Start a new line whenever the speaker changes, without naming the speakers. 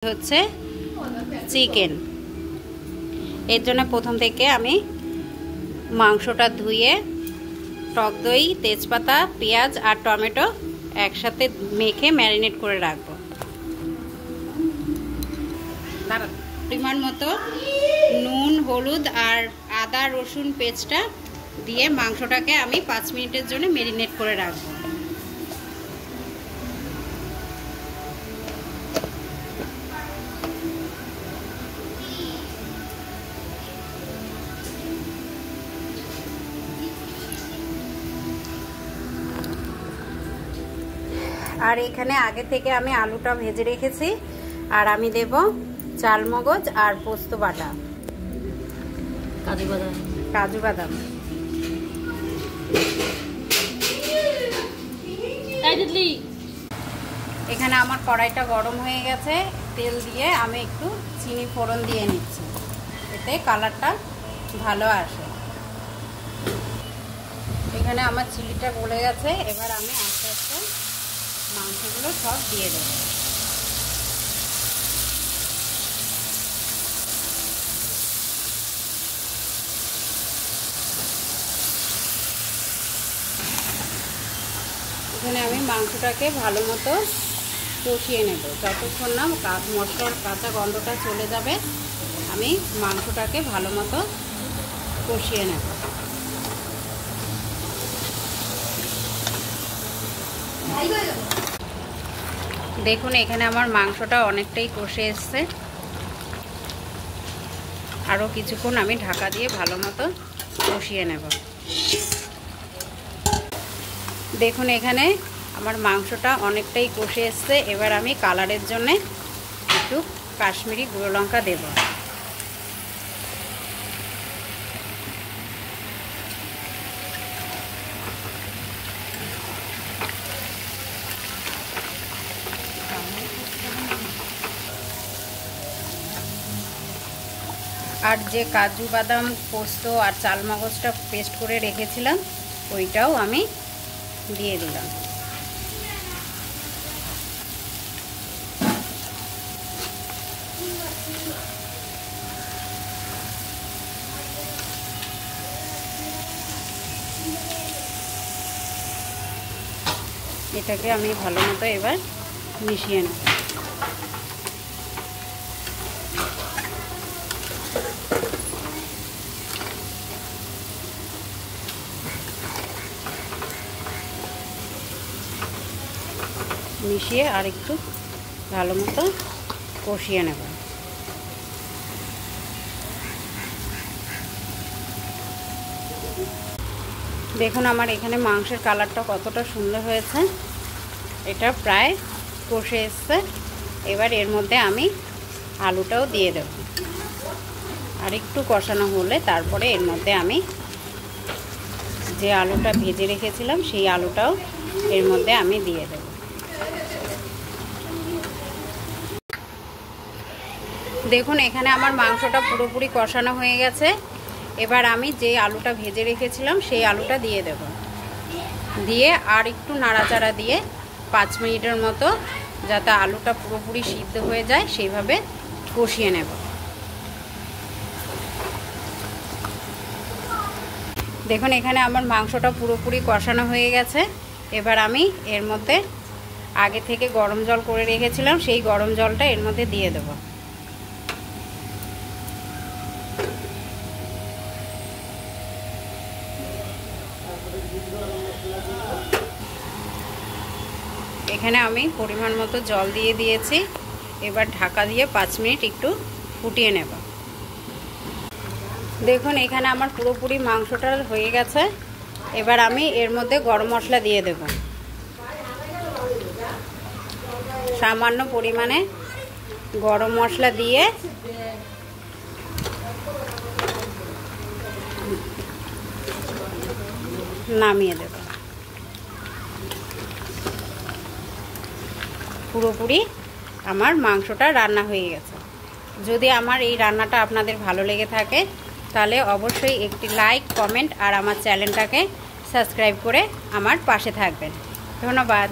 হচ্ছে চিকেন। এর জন্য প্রথম থেকে আমি মাংসটা ধুয়ে টক দই, তেজপাতা, পেঁয়াজ আর টমেটো একসাথে মেখে ম্যারিনেট করে রাখবো। পরিমাণ মতো নুন, হলুদ আর আদা রসুন পেস্টটা দিয়ে মাংসটাকে আমি 5 মিনিটের জন্য ম্যারিনেট করে রাখবো। আর এখানে আগে থেকে আমি আলুটা ভেজে রেখেছি। আর আমি দেব চালমগজ আর পোস্ত বাটা, কাজু বাদাম। এখানে আমার কড়াইটা গরম হয়ে গেছে। তেল দিয়ে আমি একটু চিনি ফোড়ন দিয়ে নিচ্ছি, এতে কালারটা ভালো আসে। এখানে আমার চিলিটা গলে গেছে। এবার আমি আস্তে আস্তে মাংসগুলো সব দিয়ে দেব। এখানে আমি মাংসটাকে ভালো মতো কষিয়ে নেব। যতক্ষণ না মশলার কাঁচা গন্ধটা চলে যাবে আমি মাংসটাকে ভালো মতো কষিয়ে নেব। দেখুন এখানে আমার মাংসটা অনেকটাই কষে এসছে। আরও কিছুক্ষণ আমি ঢাকা দিয়ে ভালো মতো কষিয়ে নেব। দেখুন এখানে আমার মাংসটা অনেকটাই কষে এসছে। এবার আমি কালারের জন্যে একটু কাশ্মীরি গুঁড়ো লঙ্কা দেব। আর যে কাজু বাদাম, পোস্ত আর চালমগজটা পেস্ট করে রেখেছিলাম ওইটাও আমি দিয়ে দিলাম। এটাকে আমি ভালো মতো এবার মিশিয়ে নেব। মিশিয়ে আর একটু ভালো মতো কষিয়ে নেব। দেখুন আমার এখানে মাংসের কালারটা কতটা সুন্দর হয়েছে। এটা প্রায় কষে এসছে। এবার এর মধ্যে আমি আলুটাও দিয়ে দেব। আর একটু কষানো হলে তারপরে এর মধ্যে আমি যে আলুটা ভেজে রেখেছিলাম সেই আলুটাও এর মধ্যে আমি দিয়ে দেব। দেখুন এখানে আমার মাংসটা পুরোপুরি কষানো হয়ে গেছে। এবার আমি যে আলুটা ভেজে রেখেছিলাম সেই আলুটা দিয়ে দেব। দিয়ে আর একটু নাড়াচাড়া দিয়ে 5 মিনিটের মতো যাতে আলুটা পুরোপুরি সিদ্ধ হয়ে যায় সেইভাবে কষিয়ে নেব। দেখুন এখানে আমার মাংসটা পুরোপুরি কষানো হয়ে গেছে। এবার আমি এর মধ্যে আগে থেকে গরম জল করে রেখেছিলাম সেই গরম জলটা এর মধ্যে দিয়ে দেব। এখানে আমি পরিমাণ মতো জল দিয়ে দিয়েছি। এবার ঢাকা দিয়ে 5 মিনিট একটু ফুটিয়ে নেব। দেখুন এখানে আমার পুরোপুরি মাংসটা হয়ে গেছে। এবার আমি এর মধ্যে গরম মশলা দিয়ে দেব। সামান্য পরিমাণে গরম মশলা দিয়ে নামিয়ে দেব। পুরোপুরি আমার মাংসটা রান্না হয়ে গেছে। যদি আমার এই রান্নাটা আপনাদের ভালো লেগে থাকে তাহলে অবশ্যই একটি লাইক, কমেন্ট আর আমার চ্যানেলটাকে সাবস্ক্রাইব করে আমার পাশে থাকবেন। ধন্যবাদ।